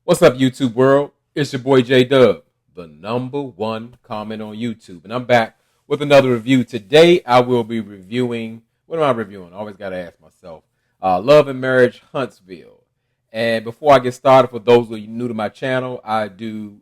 What's up, YouTube world? It's your boy J Dub, the number one comment on YouTube, and I'm back with another review. Today, I will be reviewing. What am I reviewing? I always got to ask myself. Love and Marriage Huntsville. And before I get started, for those of you new to my channel, I do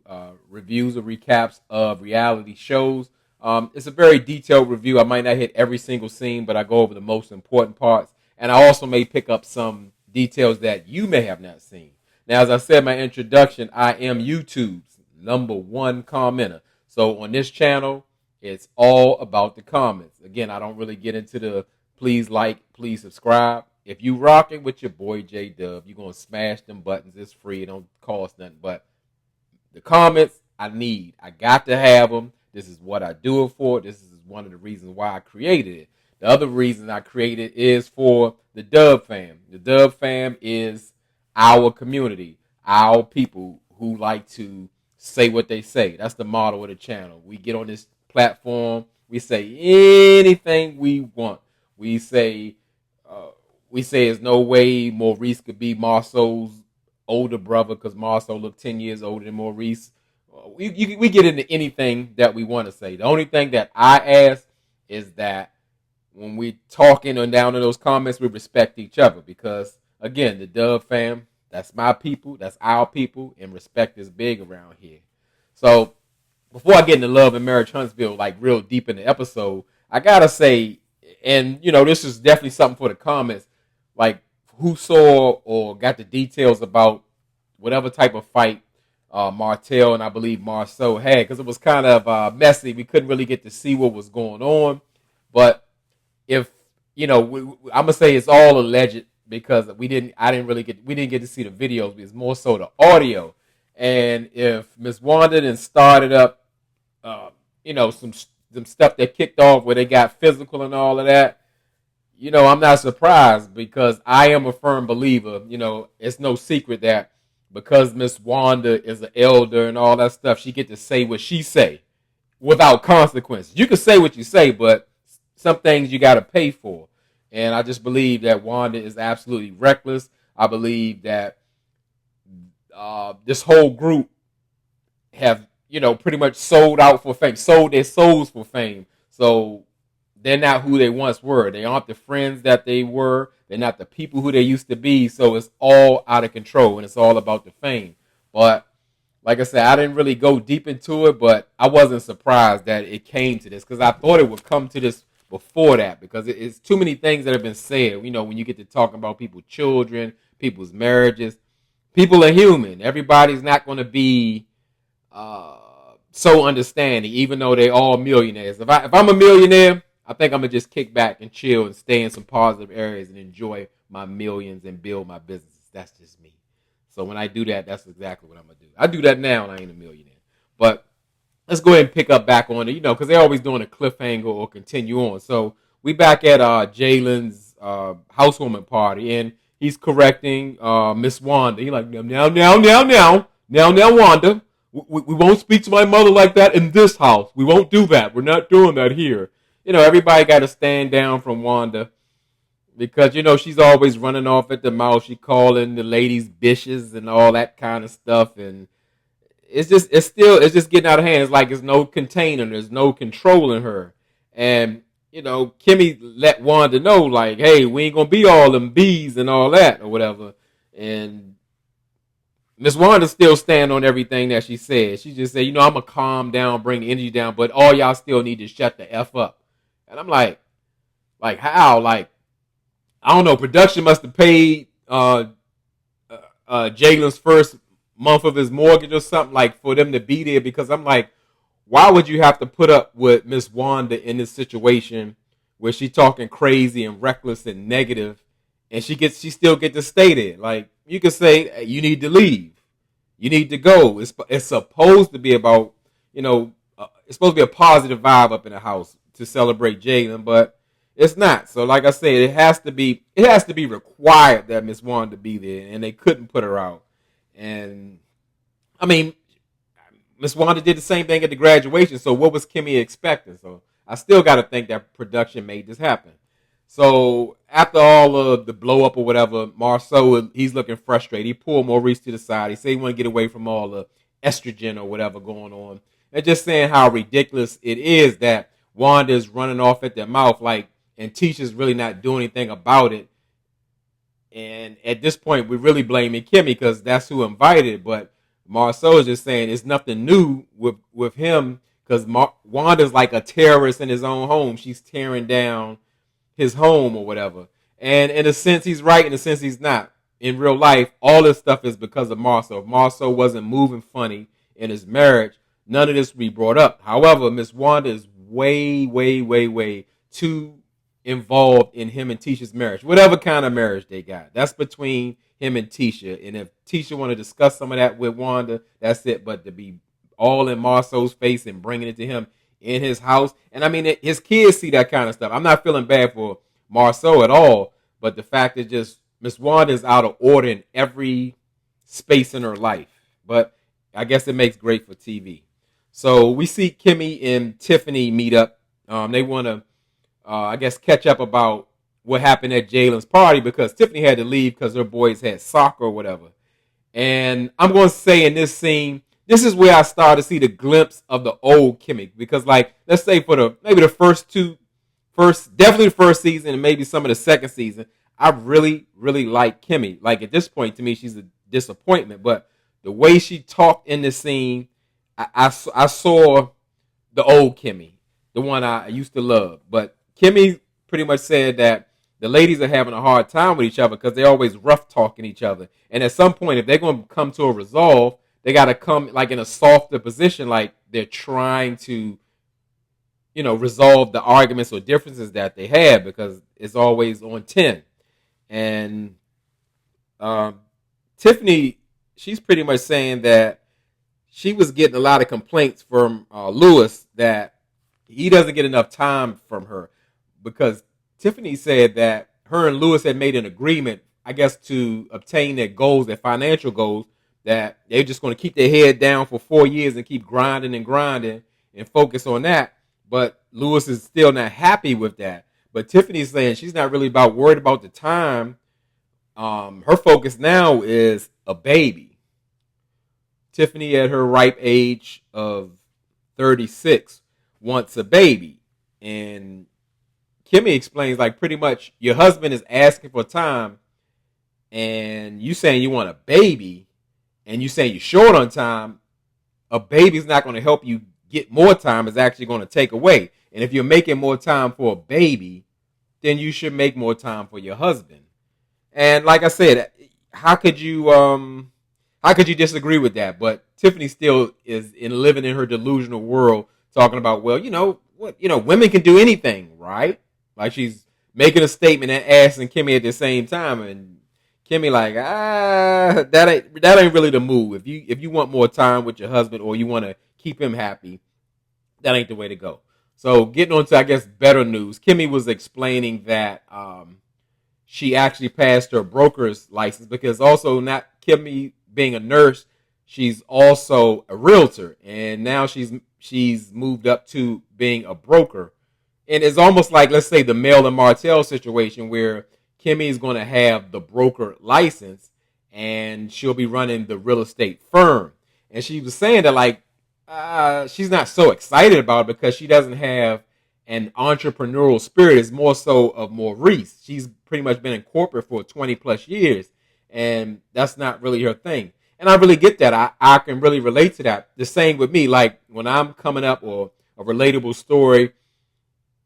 reviews or recaps of reality shows. It's a very detailed review. I might not hit every single scene, but I go over the most important parts. And I also may pick up some details that you may have not seen. Now, as I said in my introduction, I am YouTube's number one commenter. So on this channel, it's all about the comments. Again, I don't really get into the please like, please subscribe. If you rocking with your boy J Dub, you're going to smash them buttons. It's free. It don't cost nothing. But the comments I need. I got to have them. This is what I do it for. This is one of the reasons why I created it. The other reason I created is for the Dub fam. The Dub fam is our community, our people who like to say what they say. That's the motto of the channel. We get on this platform. We say anything we want. We say there's no way Maurice could be Marceau's older brother because Marceau looked 10 years older than Maurice. We get into anything that we want to say. The only thing that I ask is that when we talking and down in those comments, we respect each other because, again, the Dub fam, that's my people, that's our people, and respect is big around here. So before I get into Love and Marriage Huntsville, like real deep in the episode, I gotta say, and this is definitely something for the comments, like who saw or got the details about whatever type of fight Martell and I believe Marceau had, because it was kind of messy. We couldn't really get to see what was going on, but if I'm gonna say it's all alleged because we didn't get to see the videos. It's more so the audio. And if Miss Wanda then started up, some stuff that kicked off where they got physical and all of that, I'm not surprised because I am a firm believer. It's no secret that because Miss Wanda is an elder and all that stuff, she get to say what she say without consequences. You can say what you say, but some things you got to pay for. And I just believe that Wanda is absolutely reckless. I believe that this whole group have, pretty much sold out for fame, sold their souls for fame. So they're not who they once were. They aren't the friends that they were. They're not the people who they used to be. So it's all out of control, and it's all about the fame. But like I said, I didn't really go deep into it, but I wasn't surprised that it came to this because I thought it would come to this before that because it's too many things that have been said. When you get to talking about people's children, people's marriages, people are human. Everybody's not going to be so understanding, even though they're all millionaires. If I'm a millionaire, I think I'm going to just kick back and chill and stay in some positive areas and enjoy my millions and build my businesses. That's just me. So when I do that, that's exactly what I'm going to do. I do that now and I ain't a millionaire. But let's go ahead and pick up back on it, because they're always doing a cliffhanger or continue on. So we back at Jalen's housewarming party, and he's correcting Miss Wanda. He's like, now, Wanda, we won't speak to my mother like that in this house. We won't do that. We're not doing that here. Everybody got to stand down from Wanda because, she's always running off at the mouth. She calling the ladies bitches and all that kind of stuff, and it's just getting out of hand. It's like there's no containing, there's no controlling her. And, Kimmy let Wanda know, like, hey, we ain't gonna be all them bees and all that or whatever. And Miss Wanda still stand on everything that she said. She just said, I'm gonna calm down, bring the energy down, but all y'all still need to shut the F up. And I'm like how? Like, I don't know, production must have paid Jalen's first month of his mortgage or something, like, for them to be there, because I'm like, why would you have to put up with Miss Wanda in this situation where she talking crazy and reckless and negative, and she still get to stay there? Like, you could say, hey, you need to leave, you need to go. It's supposed to be about, it's supposed to be a positive vibe up in the house to celebrate Jalen, but it's not. So like I said, it has to be required that Miss Wanda be there, and they couldn't put her out. And I mean, Miss Wanda did the same thing at the graduation. So what was Kimmy expecting? So I still got to think that production made this happen. So after all of the blow up or whatever, Marceau, he's looking frustrated. He pulled Maurice to the side. He said he want to get away from all the estrogen or whatever going on. And just saying how ridiculous it is that Wanda's running off at their mouth like, and Tisha's really not doing anything about it. And at this point, we're really blaming Kimmy because that's who invited it. But Marceau is just saying it's nothing new with him because Wanda's like a terrorist in his own home. She's tearing down his home or whatever. And in a sense, he's right. In a sense, he's not. In real life, all this stuff is because of Marceau. If Marceau wasn't moving funny in his marriage, none of this would be brought up. However, Miss Wanda is way, way, way, way too involved in him and Tisha's marriage. Whatever kind of marriage they got. That's between him and Tisha. And if Tisha want to discuss some of that with Wanda, that's it. But to be all in Marceau's face and bringing it to him in his house. And I mean, his kids see that kind of stuff. I'm not feeling bad for Marceau at all. But the fact is just Miss Wanda is out of order in every space in her life. But I guess it makes great for TV. So we see Kimmy and Tiffany meet up. They want to, I guess, catch up about what happened at Jalen's party because Tiffany had to leave because her boys had soccer or whatever. And I'm going to say in this scene, this is where I started to see the glimpse of the old Kimmy. Because, like, let's say for definitely the first season and maybe some of the second season, I really, really like Kimmy. Like, at this point, to me, she's a disappointment. But the way she talked in this scene, I saw the old Kimmy, the one I used to love. But Kimmy pretty much said that the ladies are having a hard time with each other because they're always rough talking each other. And at some point, if they're going to come to a resolve, they got to come like in a softer position, like they're trying to, resolve the arguments or differences that they have because it's always on 10. And Tiffany, she's pretty much saying that she was getting a lot of complaints from Lewis that he doesn't get enough time from her because Tiffany said that her and Lewis had made an agreement, I guess, to obtain their goals, their financial goals, that they're just going to keep their head down for 4 years and keep grinding and focus on that. But Lewis is still not happy with that. But Tiffany's saying she's not really worried about the time. Her focus now is a baby. Tiffany, at her ripe age of 36, wants a baby. And Kimmy explains, like, pretty much your husband is asking for time and you saying you want a baby and you saying you're short on time. A baby's not going to help you get more time. It's actually going to take away. And if you're making more time for a baby, then you should make more time for your husband. And like I said, how could you disagree with that? But Tiffany still is living in her delusional world, talking about, well, women can do anything, right? Like she's making a statement and asking Kimmy at the same time, and Kimmy like, that ain't really the move. If you want more time with your husband or you want to keep him happy, that ain't the way to go. So getting on to, I guess, better news, Kimmy was explaining that she actually passed her broker's license because also not Kimmy being a nurse, she's also a realtor, and now she's moved up to being a broker. And it's almost like, let's say, the Mel and Martell situation where Kimmy is going to have the broker license and she'll be running the real estate firm. And she was saying that, like, she's not so excited about it because she doesn't have an entrepreneurial spirit. It's more so of Maurice. She's pretty much been in corporate for 20 plus years, and that's not really her thing. And I really get that. I can really relate to that. The same with me. Like when I'm coming up or a relatable story,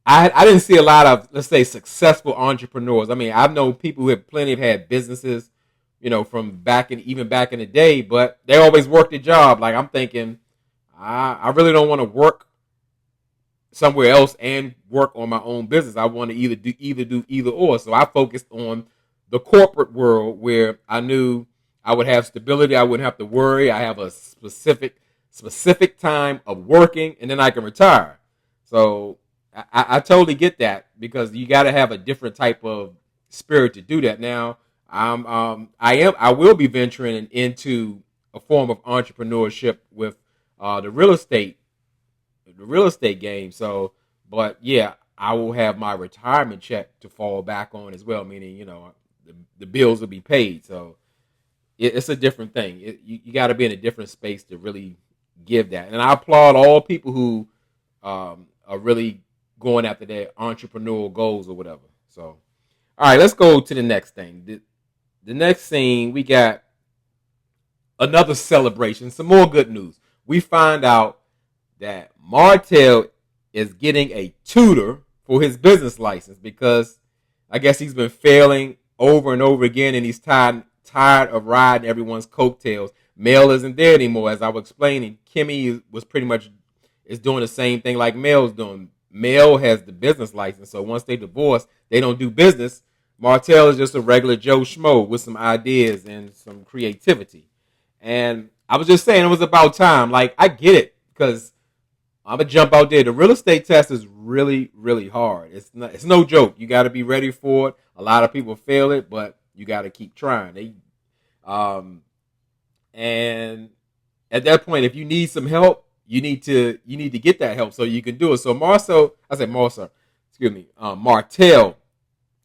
I didn't see a lot of, let's say, successful entrepreneurs. I mean, I've known people who have had businesses, from back in the day, but they always worked a job. Like I'm thinking, I really don't want to work somewhere else and work on my own business. I want to do either or. So I focused on the corporate world where I knew I would have stability. I wouldn't have to worry. I have a specific time of working, and then I can retire. So I totally get that because you got to have a different type of spirit to do that. Now, I will be venturing into a form of entrepreneurship with the real estate game. So, but yeah, I will have my retirement check to fall back on as well, meaning, the bills will be paid. So it's a different thing. You got to be in a different space to really give that. And I applaud all people who are really going after their entrepreneurial goals or whatever. So, all right, let's go to the next thing. The next thing, we got another celebration, some more good news. We find out that Martell is getting a tutor for his business license because I guess he's been failing over and over again, and he's tired of riding everyone's coattails. Mel isn't there anymore, as I was explaining. Kimmy was pretty much is doing the same thing like Mel's doing. Mel has the business license, so once they divorce, they don't do business. Martell is just a regular Joe Schmo with some ideas and some creativity. And I was just saying it was about time. Like, I get it, because I'm going to jump out there. The real estate test is really, really hard. It's no joke. You got to be ready for it. A lot of people fail it, but you got to keep trying. And at that point, if you need some help, you need to get that help so you can do it. So Martell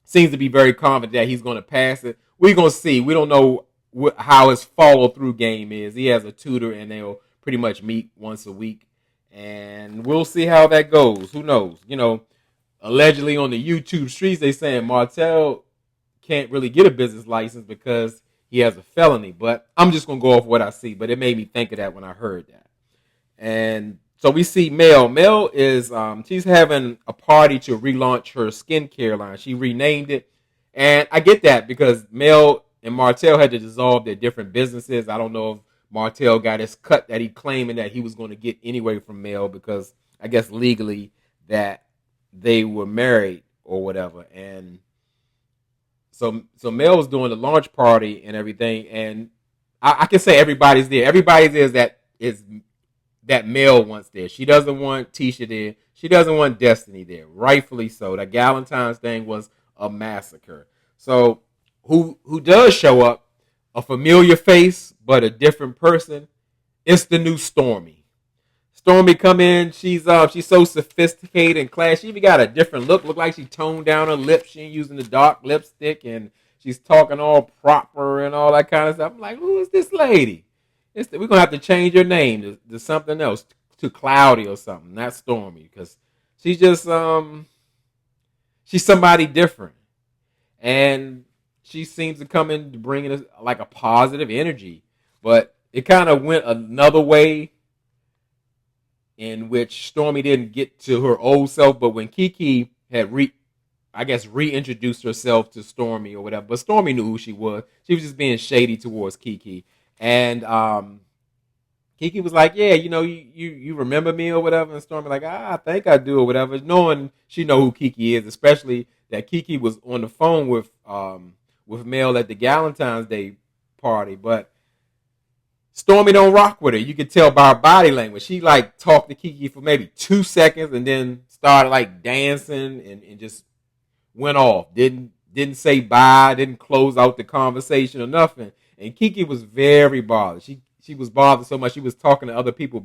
seems to be very confident that he's going to pass it. We're going to see. We don't know how his follow-through game is. He has a tutor, and they'll pretty much meet once a week. And we'll see how that goes. Who knows? Allegedly on the YouTube streets, they saying Martell can't really get a business license because he has a felony. But I'm just going to go off what I see. But it made me think of that when I heard that. And so we see Mel. Mel is she's having a party to relaunch her skincare line. She renamed it. And I get that because Mel and Martell had to dissolve their different businesses. I don't know if Martell got his cut that he claiming that he was going to get anyway from Mel because I guess legally that they were married or whatever. And so Mel's doing the launch party and everything. And I can say everybody's there. Everybody's there that Mel wants there. She doesn't want Tisha there. She doesn't want Destiny there. Rightfully so. That Galentine's thing was a massacre. So who does show up, a familiar face but a different person, it's the new Stormy. Stormy come in, she's so sophisticated and classy. She even got a different look like she toned down her lips. She ain't using the dark lipstick, and she's talking all proper and all that kind of stuff. I'm like, who is this lady? We're going to have to change her name to something else, to Cloudy or something, not Stormy, because she's just, she's somebody different. And she seems to come in to bring in like a positive energy. But it kind of went another way in which Stormy didn't get to her old self. But when Kiki had reintroduced herself to Stormy or whatever, but Stormy knew who she was. She was just being shady towards Kiki. And Kiki was like, yeah, you remember me or whatever. And Stormy like, I think I do or whatever. Knowing she know who Kiki is, especially that Kiki was on the phone with Mel at the Galentine's Day party. But Stormy don't rock with her. You could tell by her body language. She like talked to Kiki for maybe 2 seconds and then started like dancing and just went off. Didn't say bye, didn't close out the conversation or nothing. And Kiki was very bothered. She was bothered so much she was talking to other people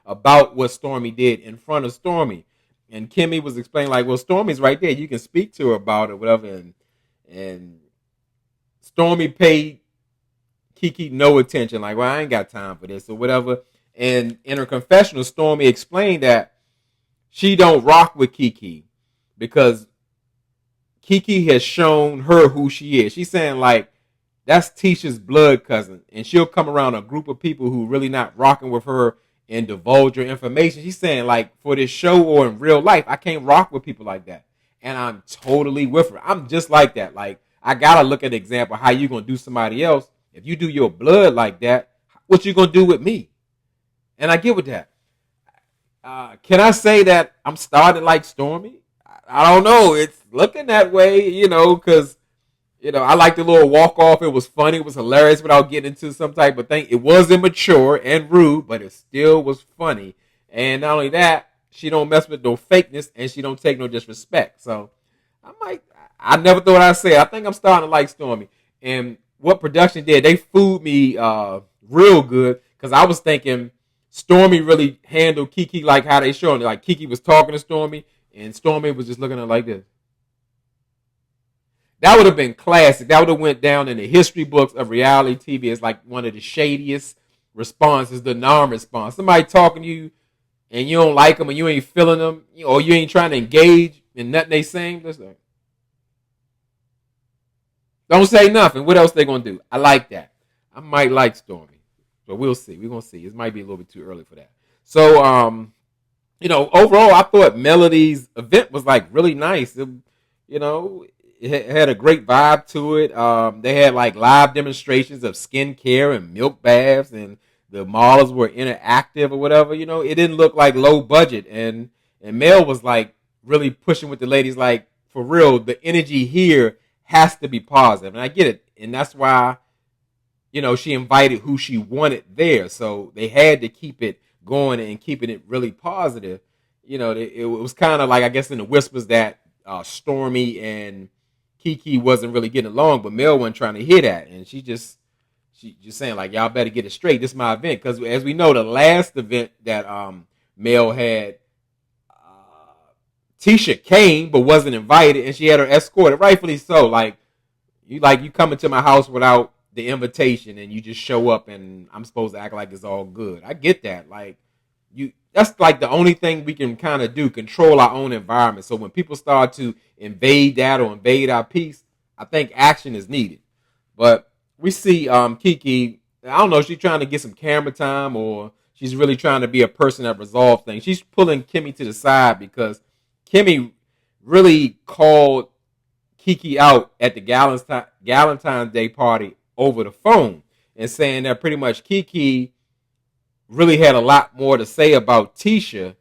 about what Stormy did in front of Stormy. And Kimmy was explaining like, well, Stormy's right there. You can speak to her about it, whatever. And Stormy paid Kiki no attention. Like, well, I ain't got time for this or whatever. And in her confessional, Stormy explained that she don't rock with Kiki because Kiki has shown her who she is. She's saying like, that's Tisha's blood cousin. And she'll come around a group of people who really not rocking with her and divulge her information. She's saying like, for this show or in real life, I can't rock with people like that. And I'm totally with her. I'm just like that. Like, I got to look at the example how you going to do somebody else. If you do your blood like that, what you going to do with me? And I get with that. Can I say that I'm starting like Stormy? I don't know. It's looking that way, because I like the little walk off. It was funny. It was hilarious without getting into some type of thing. It was immature and rude, but it still was funny. And not only that, she don't mess with no fakeness and she don't take no disrespect. So I never thought I'd say it. I think I'm starting to like Stormy. And what production did, they fooled me real good because I was thinking Stormy really handled Kiki like how they showing it. Like Kiki was talking to Stormy and Stormy was just looking at her like this. That would have been classic. That would have went down in the history books of reality TV as like one of the shadiest responses, the non-response. Somebody talking to you and you don't like them and you ain't feeling them, or you ain't trying to engage in nothing they saying. Listen, don't say nothing. What else they gonna do? I like that. I might like Stormy, but we'll see. We're gonna see. It might be a little bit too early for that. So, overall, I thought Melody's event was like really nice. It had a great vibe to it. They had like live demonstrations of skincare and milk baths, and the models were interactive or whatever. It didn't look like low budget, and Mel was like really pushing with the ladies, like for real. The energy here has to be positive, and I get it, and that's why she invited who she wanted there, so they had to keep it going and keeping it really positive. It was kind of like, I guess, in the whispers that Stormy and Kiki wasn't really getting along, but Mel wasn't trying to hear that, and she just saying like, y'all better get it straight. This is my event, because as we know, the last event that Mel had, Tisha came but wasn't invited, and she had her escorted, rightfully so. Like you come into my house without the invitation, and you just show up, and I'm supposed to act like it's all good. I get that. Like that's like the only thing we can kind of do, control our own environment. So when people start to invade that or invade our peace, I think action is needed. But we see Kiki, I don't know if she's trying to get some camera time or she's really trying to be a person that resolves things. She's pulling Kimmy to the side because Kimmy really called Kiki out at the Galentine's Day party over the phone and saying that pretty much Kiki really had a lot more to say about Tisha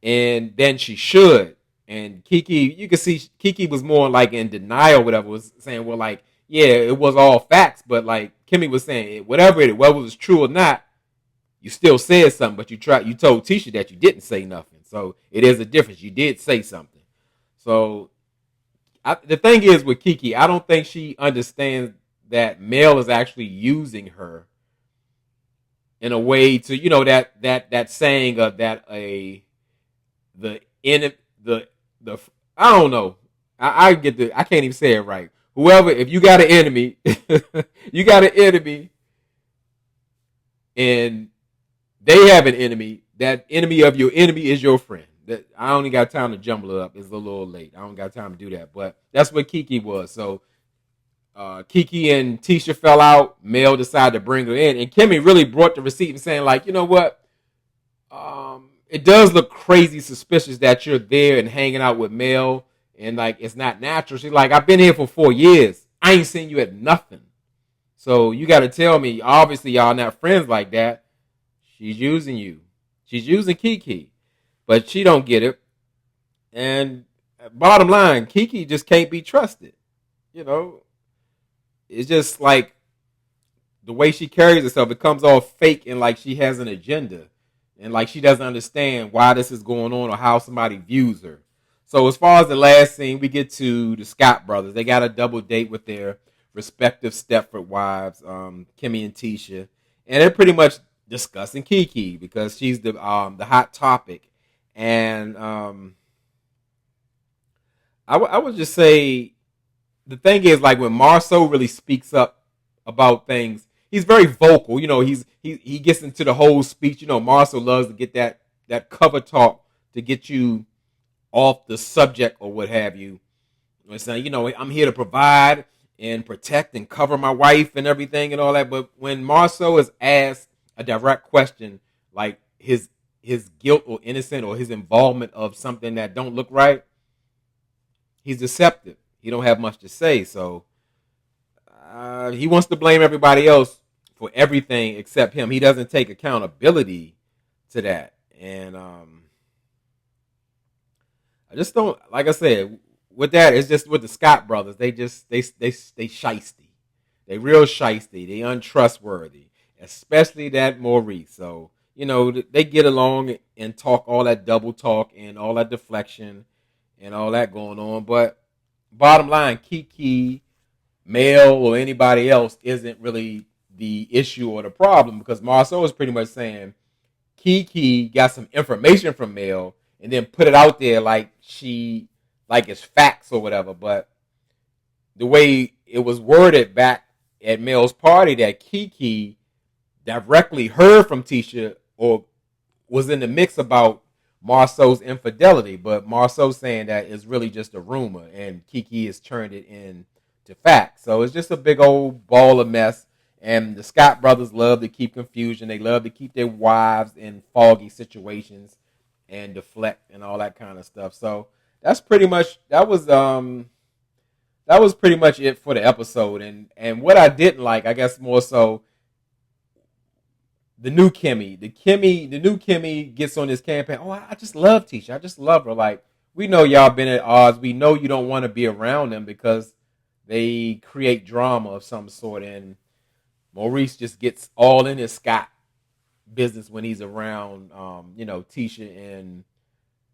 and than she should. And Kiki, you can see Kiki was more like in denial, whatever, was saying, well, like, yeah, it was all facts, but like Kimmy was saying, whether it was true or not, you still said something, but you told Tisha that you didn't say nothing. So it is a difference. You did say something. So the thing is with Kiki, I don't think she understands that Mel is actually using her in a way to, that saying of that I don't know. I can't even say it right. Whoever, if you got an enemy, you got an enemy, and they have an enemy. That enemy of your enemy is your friend. That I only got time to jumble it up. It's a little late. I don't got time to do that. But that's what Kiki was. So Kiki and Tisha fell out. Mel decided to bring her in, and Kimmy really brought the receipt and saying, like, you know what? It does look crazy suspicious that you're there and hanging out with Mel, and like it's not natural. She's like, I've been here for 4 years. I ain't seen you at nothing. So you got to tell me. Obviously, y'all not friends like that. She's using you. She's using Kiki, but she don't get it. And bottom line, Kiki just can't be trusted. It's just like the way she carries herself. It comes all fake and like she has an agenda, and like she doesn't understand why this is going on or how somebody views her. So as far as the last scene, we get to the Scott brothers. They got a double date with their respective Stepford wives, Kimmy and Tisha, and they're pretty much discussing Kiki because she's the hot topic. And I would just say the thing is, like, when Marceau really speaks up about things, he's very vocal. He gets into the whole speech. Marceau loves to get that cover talk to get you off the subject or what have you. And saying, I'm here to provide and protect and cover my wife and everything and all that. But when Marceau is asked a direct question, like his guilt or innocent or his involvement of something that don't look right, he's deceptive. He don't have much to say. So he wants to blame everybody else for everything except him. He doesn't take accountability to that. And I just don't, like I said, with that, it's just with the Scott brothers, they shiesty. They real shiesty. They untrustworthy, especially that Maurice. So, they get along and talk all that double talk and all that deflection and all that going on. But bottom line, Kiki, Mel, or anybody else isn't really the issue or the problem, because Marceau is pretty much saying Kiki got some information from Mel, and then put it out there like it's facts or whatever. But the way it was worded back at Mel's party, that Kiki directly heard from Tisha or was in the mix about Marceau's infidelity, but Marceau's saying that it's really just a rumor, and Kiki has turned it into fact. So it's just a big old ball of mess. And the Scott brothers love to keep confusion. They love to keep their wives in foggy situations and deflect and all that kind of stuff. So that was pretty much it for the episode. And what I didn't like, I guess more so, the new Kimmy. The new Kimmy gets on this campaign. Oh, I just love Tisha. I just love her. Like, we know y'all been at odds. We know you don't want to be around them because they create drama of some sort. And Maurice just gets all in his Scott business when he's around, Tisha and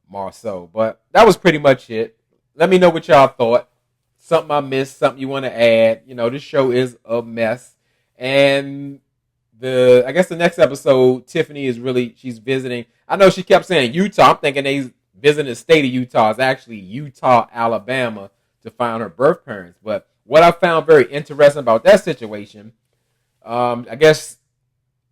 Marceau. But that was pretty much it. Let me know what y'all thought. Something I missed, something you want to add. This show is a mess. And I guess the next episode, Tiffany she's visiting. I know she kept saying Utah. I'm thinking they visiting the state of Utah. It's actually Utah, Alabama, to find her birth parents. But what I found very interesting about that situation, I guess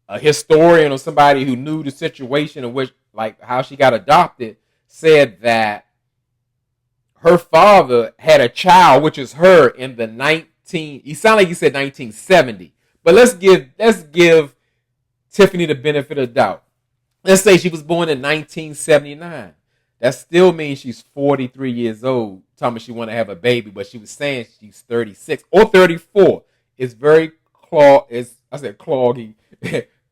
a historian or somebody who knew the situation in which, like, how she got adopted, said that her father had a child, which is her, in the he sounded like he said 1970. But let's give Tiffany the benefit of the doubt. Let's say she was born in 1979. That still means she's 43 years old. Telling me she want to have a baby, but she was saying she's 36 or 34. It's very cloggy,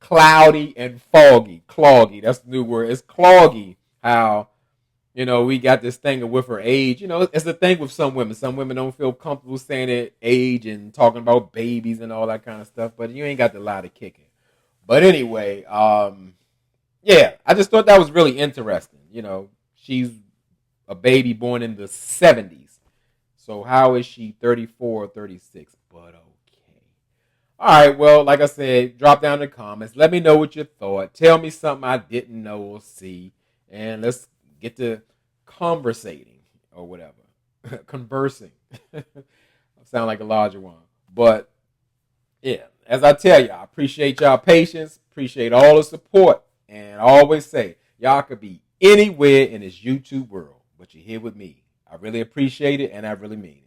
cloudy and foggy. Cloggy, that's the new word. It's cloggy how, we got this thing with her age. It's the thing with some women. Some women don't feel comfortable saying their age and talking about babies and all that kind of stuff, but you ain't got the lie to kick it. But anyway, yeah, I just thought that was really interesting. She's a baby born in the 70s. So how is she 34 or 36? But okay. All right, well, like I said, drop down in the comments. Let me know what you thought. Tell me something I didn't know or see. And let's get to conversating or whatever. Conversing. Sound like a larger one. But, yeah, as I tell you, I appreciate y'all patience. Appreciate all the support. And I always say, y'all could be anywhere in this YouTube world, but you're here with me. I really appreciate it, and I really mean it.